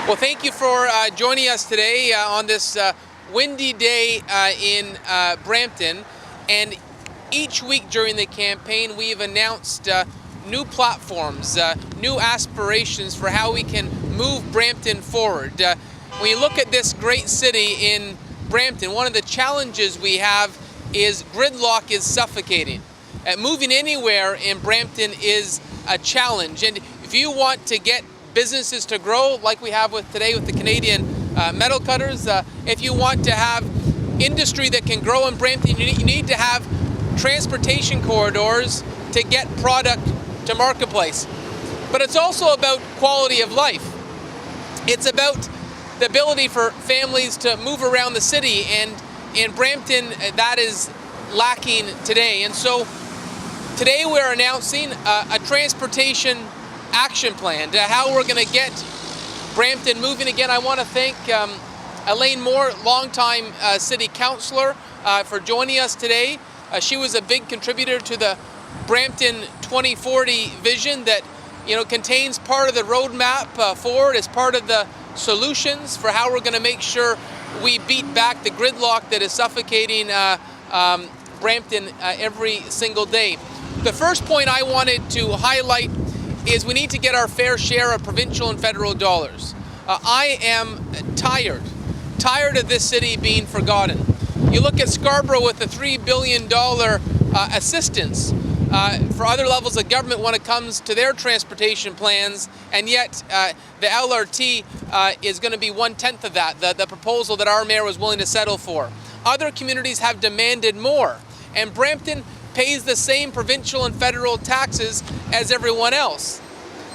Well, thank you for joining us today on this windy day in Brampton. And each week during the campaign, we've announced new platforms, new aspirations for how we can move Brampton forward. When you look at this great city in Brampton, one of the challenges we have is gridlock is suffocating. Moving anywhere in Brampton is a challenge. And if you want to get businesses to grow like we have today with the Canadian metal cutters, if you want to have industry that can grow in Brampton, you need to have transportation corridors to get product to marketplace. But it's also about quality of life. It's about the ability for families to move around the city, and in Brampton that is lacking today. And so today we're announcing a transportation action plan to how we're going to get Brampton moving again. I want to thank Elaine Moore, longtime city councillor, for joining us today. She was a big contributor to the Brampton 2040 vision that contains part of the roadmap forward as part of the solutions for how we're going to make sure we beat back the gridlock that is suffocating Brampton every single day. The first point I wanted to highlight is we need to get our fair share of provincial and federal dollars. I am tired of this city being forgotten. You look at Scarborough with the $3 billion assistance for other levels of government when it comes to their transportation plans, and yet the LRT is going to be 1/10 of that, the proposal that our mayor was willing to settle for. Other communities have demanded more, and Brampton pays the same provincial and federal taxes as everyone else.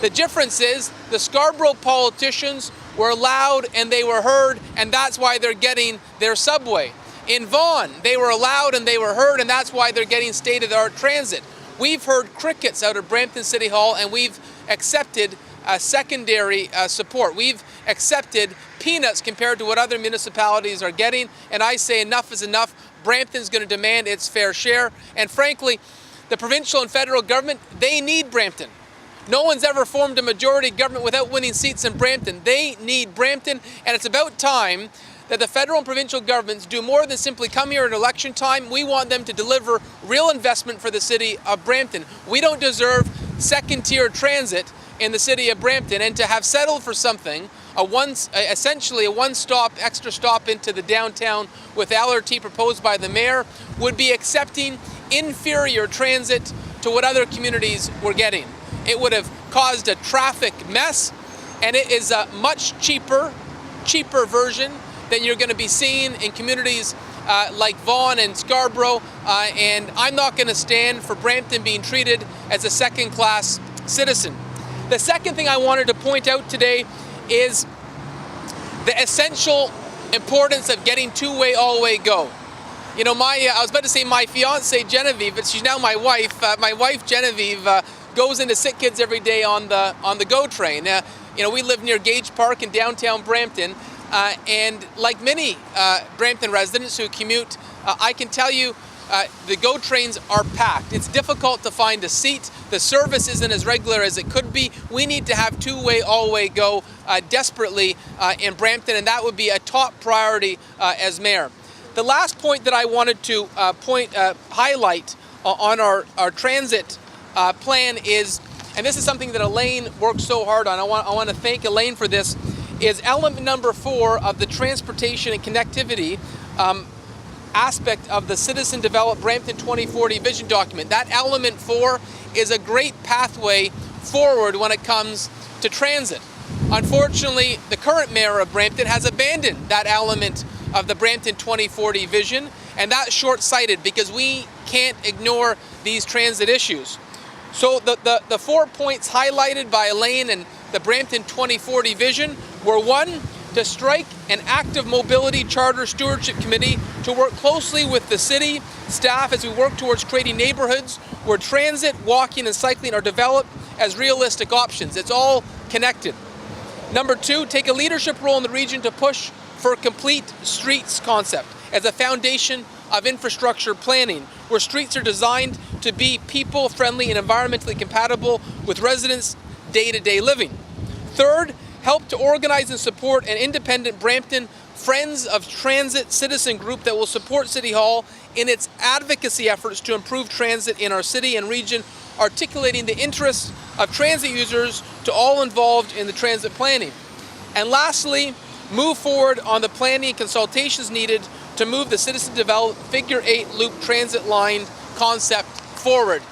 The difference is the Scarborough politicians were loud and they were heard, and that's why they're getting their subway. In Vaughan, they were loud and they were heard, and that's why they're getting state-of-the-art transit. We've heard crickets out of Brampton City Hall, and we've accepted secondary support. We've accepted peanuts compared to what other municipalities are getting, and I say enough is enough. Brampton's going to demand its fair share, and frankly, the provincial and federal government, they need Brampton. No one's ever formed a majority government without winning seats in Brampton. They need Brampton, and it's about time that the federal and provincial governments do more than simply come here at election time. We want them to deliver real investment for the city of Brampton. We don't deserve second-tier transit in the city of Brampton, and to have settled for something, essentially a one-stop, extra stop into the downtown with LRT proposed by the mayor, would be accepting inferior transit to what other communities were getting. It would have caused a traffic mess, and it is a much cheaper version than you're going to be seeing in communities like Vaughan and Scarborough, and I'm not going to stand for Brampton being treated as a second-class citizen. The second thing I wanted to point out today is the essential importance of getting two-way, all-way go. I was about to say my fiance Genevieve, but she's now my wife. My wife Genevieve goes into Sick Kids every day on the GO train. We live near Gage Park in downtown Brampton, and like many Brampton residents who commute, I can tell you the GO trains are packed. It's difficult to find a seat. The service isn't as regular as it could be. We need to have two-way, all-way go desperately in Brampton, and that would be a top priority as mayor. The last point that I wanted to highlight on our transit plan is, and this is something that Elaine worked so hard on, I want to thank Elaine for this, is element number 4 of the transportation and connectivity aspect of the Citizen Developed Brampton 2040 vision document. That element 4 is a great pathway forward when it comes to transit. Unfortunately, the current mayor of Brampton has abandoned that element of the Brampton 2040 vision, And that's short-sighted because we can't ignore these transit issues. So the 4 points highlighted by Elaine and the Brampton 2040 vision were: 1, to strike an active mobility charter stewardship committee to work closely with the city staff as we work towards creating neighborhoods where transit, walking, and cycling are developed as realistic options. It's all connected. Number 2, take a leadership role in the region to push for a complete streets concept as a foundation of infrastructure planning, where streets are designed to be people-friendly and environmentally compatible with residents' day-to-day living. 3rd, help to organize and support an independent Brampton Friends of Transit citizen group that will support City Hall in its advocacy efforts to improve transit in our city and region, articulating the interests of transit users to all involved in the transit planning. And lastly, move forward on the planning and consultations needed to move the citizen developed Figure 8 loop transit line concept forward.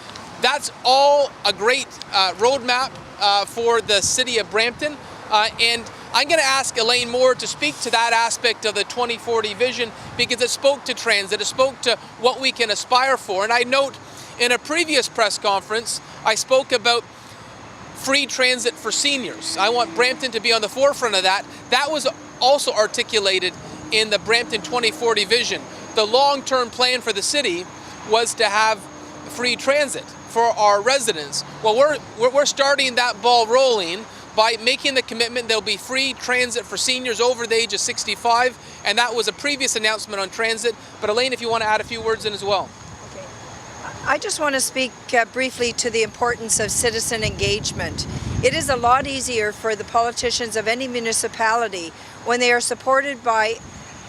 That's all a great roadmap for the city of Brampton. And I'm going to ask Elaine Moore to speak to that aspect of the 2040 vision because it spoke to transit, it spoke to what we can aspire for. And I note in a previous press conference, I spoke about free transit for seniors. I want Brampton to be on the forefront of that. That was also articulated in the Brampton 2040 vision. The long-term plan for the city was to have free transit for our residents. Well, we're starting that ball rolling by making the commitment there'll be free transit for seniors over the age of 65, and that was a previous announcement on transit. But Elaine, if you want to add a few words in as well. Okay. I just want to speak briefly to the importance of citizen engagement. It is a lot easier for the politicians of any municipality when they are supported by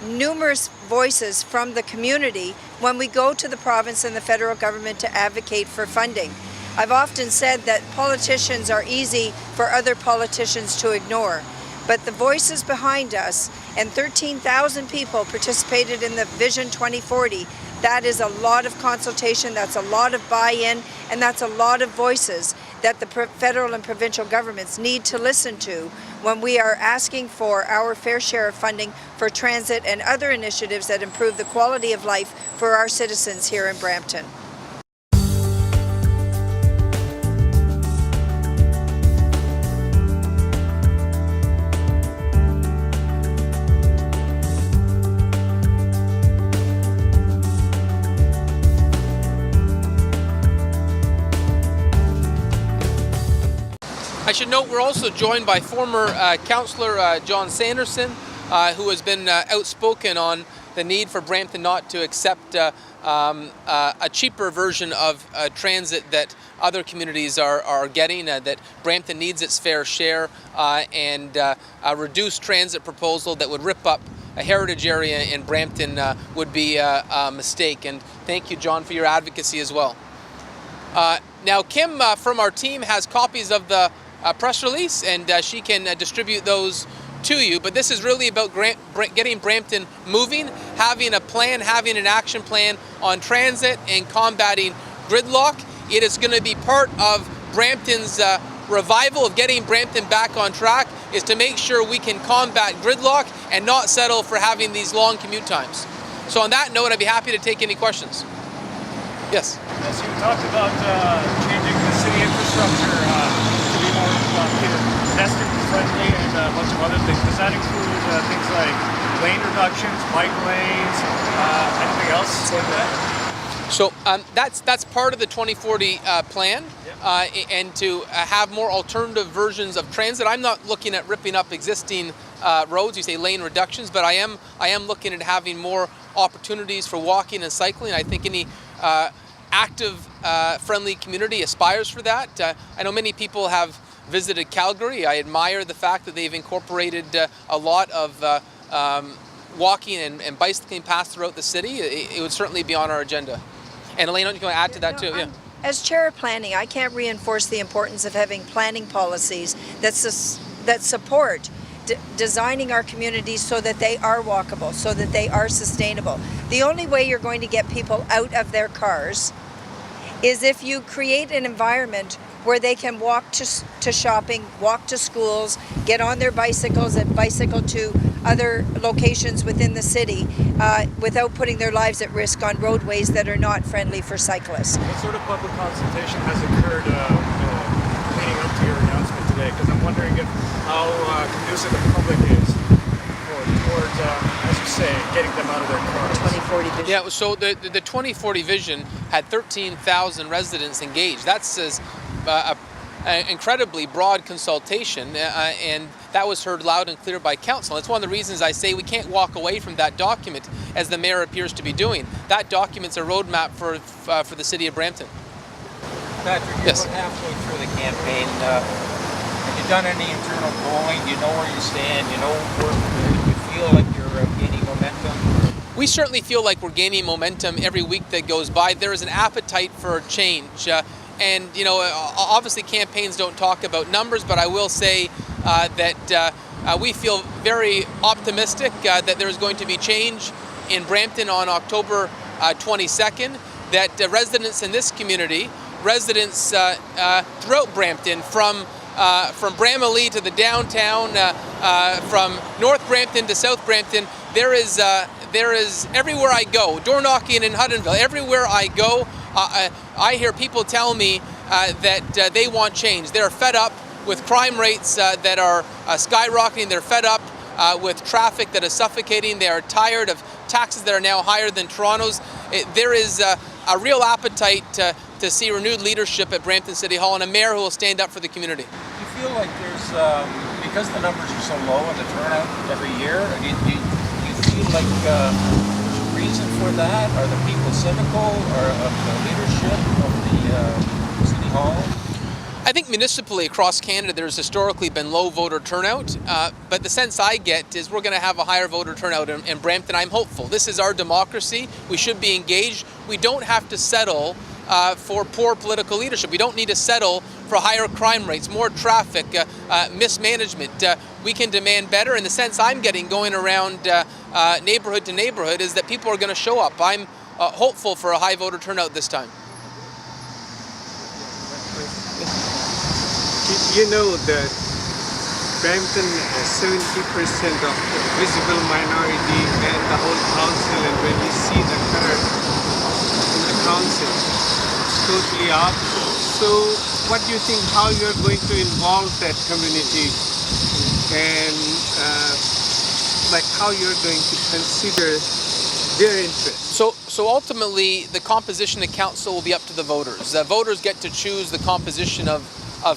numerous voices from the community when we go to the province and the federal government to advocate for funding. I've often said that politicians are easy for other politicians to ignore, but the voices behind us, and 13,000 people participated in the Vision 2040, that is a lot of consultation, that's a lot of buy-in, and that's a lot of voices that the federal and provincial governments need to listen to when we are asking for our fair share of funding for transit and other initiatives that improve the quality of life for our citizens here in Brampton. I should note we're also joined by former Councillor John Sanderson, who has been outspoken on the need for Brampton not to accept a cheaper version of transit that other communities are getting, that Brampton needs its fair share, and a reduced transit proposal that would rip up a heritage area in Brampton would be a mistake. And thank you, John, for your advocacy as well. Now, Kim from our team has copies of the press release, and she can distribute those to you. But this is really about getting Brampton moving, having a plan, having an action plan on transit and combating gridlock. It is going to be part of Brampton's revival of getting Brampton back on track, is to make sure we can combat gridlock and not settle for having these long commute times. So on that note, I'd be happy to take any questions. Yes? Yes, you talked about changing the city infrastructure to be more pedestrian-friendly and a bunch of other things. Does that include things like lane reductions, bike lanes, anything else like that? So that's part of the 2040 plan, and to have more alternative versions of transit. I'm not looking at ripping up existing roads. You say lane reductions, but I am looking at having more opportunities for walking and cycling. I think any active, friendly community aspires for that. I know many people have visited Calgary. I admire the fact that they've incorporated a lot of walking and bicycling paths throughout the city. It would certainly be on our agenda. And Elaine, you can add to that too? Yeah. As chair of planning, I can't reinforce the importance of having planning policies that support designing our communities so that they are walkable, so that they are sustainable. The only way you're going to get people out of their cars is if you create an environment where they can walk to shopping, walk to schools, get on their bicycles and bicycle to other locations within the city without putting their lives at risk on roadways that are not friendly for cyclists. What sort of public consultation has occurred leading up to your announcement today? Because I'm wondering how conducive the public is towards, as you say, getting them out of their cars. 2040 vision. Yeah, so the 2040 vision had 13,000 residents engaged. That's an incredibly broad consultation, and that was heard loud and clear by council. That's one of the reasons I say we can't walk away from that document, as the mayor appears to be doing. That document's a roadmap for the city of Brampton. Patrick, you're Yes. about halfway through the campaign. Have you done any internal polling? Do you know where you stand? You know where you feel like you're gaining momentum? We certainly feel like we're gaining momentum every week that goes by. There is an appetite for change. And, you know, obviously campaigns don't talk about numbers, but I will say that we feel very optimistic that there's going to be change in Brampton on October 22nd, that residents in this community, residents throughout Brampton, from Bramalea to the downtown, from North Brampton to South Brampton, there is everywhere I go, door knocking in Huttonville, everywhere I go, I hear people tell me that they want change. They're fed up with crime rates that are skyrocketing. They're fed up with traffic that is suffocating. They are tired of taxes that are now higher than Toronto's. There is a real appetite to see renewed leadership at Brampton City Hall and a mayor who will stand up for the community. Do you feel like there's, because the numbers are so low in the turnout every year, do you feel like there's a reason for that? Are the people cynical of the leadership of the City Hall? I think municipally across Canada there's historically been low voter turnout, but the sense I get is we're going to have a higher voter turnout in Brampton. I'm hopeful. This is our democracy. We should be engaged. We don't have to settle for poor political leadership. We don't need to settle for higher crime rates, more traffic, mismanagement. We can demand better. And the sense I'm getting going around neighborhood to neighborhood is that people are going to show up. I'm hopeful for a high voter turnout this time. You know that Brampton has 70% of visible minority and the whole council, and when you see the current in the council, it's totally up. So what do you think, how you're going to involve that community, and like how you're going to consider their interests? So ultimately, the composition of council will be up to the voters. Voters get to choose the composition of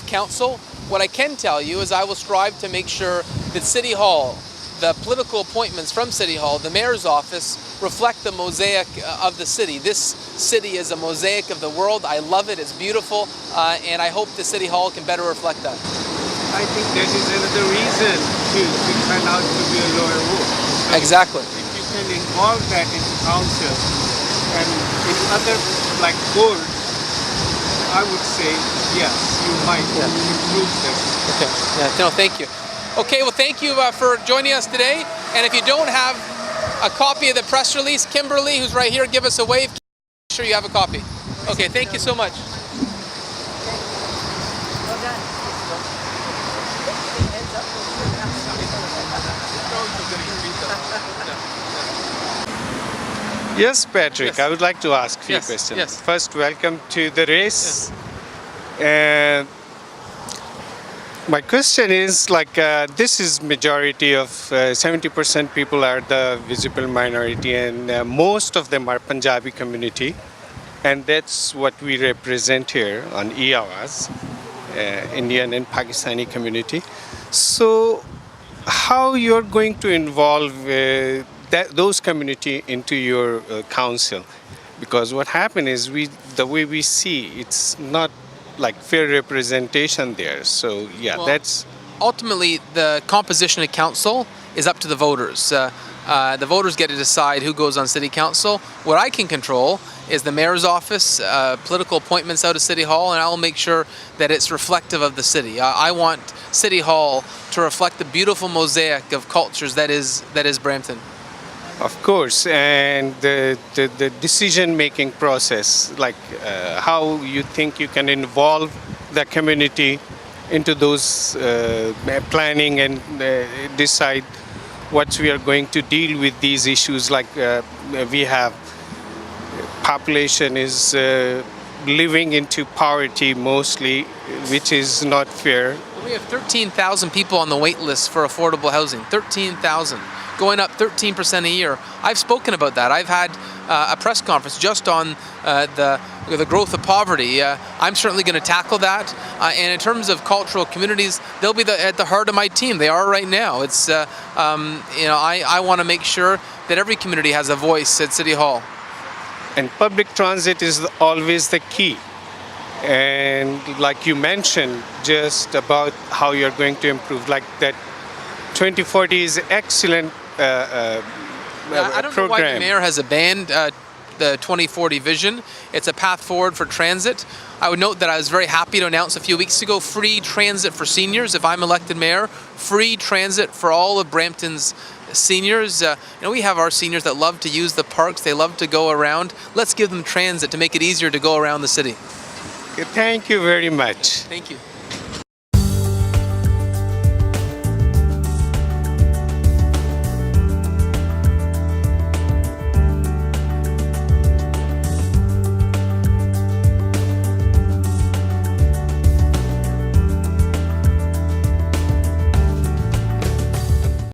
council. What I can tell you is I will strive to make sure that City Hall, the political appointments from City Hall, the mayor's office, reflect the mosaic of the city. This city is a mosaic of the world. I love it. It's beautiful. And I hope the City Hall can better reflect that. I think that is another reason to turn out to be a lower vote. So Exactly. if you can involve that into council and in other like boards, I would say yes, you might improve them. Okay. Yeah. No, thank you. Okay. Well, thank you for joining us today. And if you don't have a copy of the press release, Kimberly, who's right here, give us a wave. Make sure you have a copy. Okay. Thank you so much. Well done. Yes, Patrick, Yes. I would like to ask a few Yes, questions. yes. First, welcome to the race. And my question is this is majority of 70% people are the visible minority, and most of them are Punjabi community, and that's what we represent here on EAWAS, Indian and Pakistani community. So how you're going to involve those community into your council? Because what happened is the way we see, it's not like fair representation there. So yeah, Well, that's ultimately, the composition of council is up to the voters. The voters get to decide who goes on city council. What I can control is the mayor's office, political appointments out of City Hall, and I'll make sure that it's reflective of the city. I want City Hall to reflect the beautiful mosaic of cultures that is Brampton. of course, and the decision-making process, like how you think you can involve the community into those planning and decide what we are going to deal with these issues. Like we have population is living into poverty mostly, which is not fair. We have 13,000 people on the wait list for affordable housing. 13,000, going up 13% a year. I've spoken about that. I've had a press conference just on the growth of poverty. I'm certainly going to tackle that. And in terms of cultural communities, they'll be at the heart of my team. They are right now. It's I want to make sure that every community has a voice at City Hall. And public transit is always the key. And like you mentioned, just about how you're going to improve, like that 2040 is excellent I don't know why the program. mayor has abandoned the 2040 vision. It's a path forward for transit. I would note that I was very happy to announce a few weeks ago free transit for seniors. If I'm elected mayor, free transit for all of Brampton's seniors. We have our seniors that love to use the parks. They love to go around. Let's give them transit to make it easier to go around the city. Thank you very much. Thank you.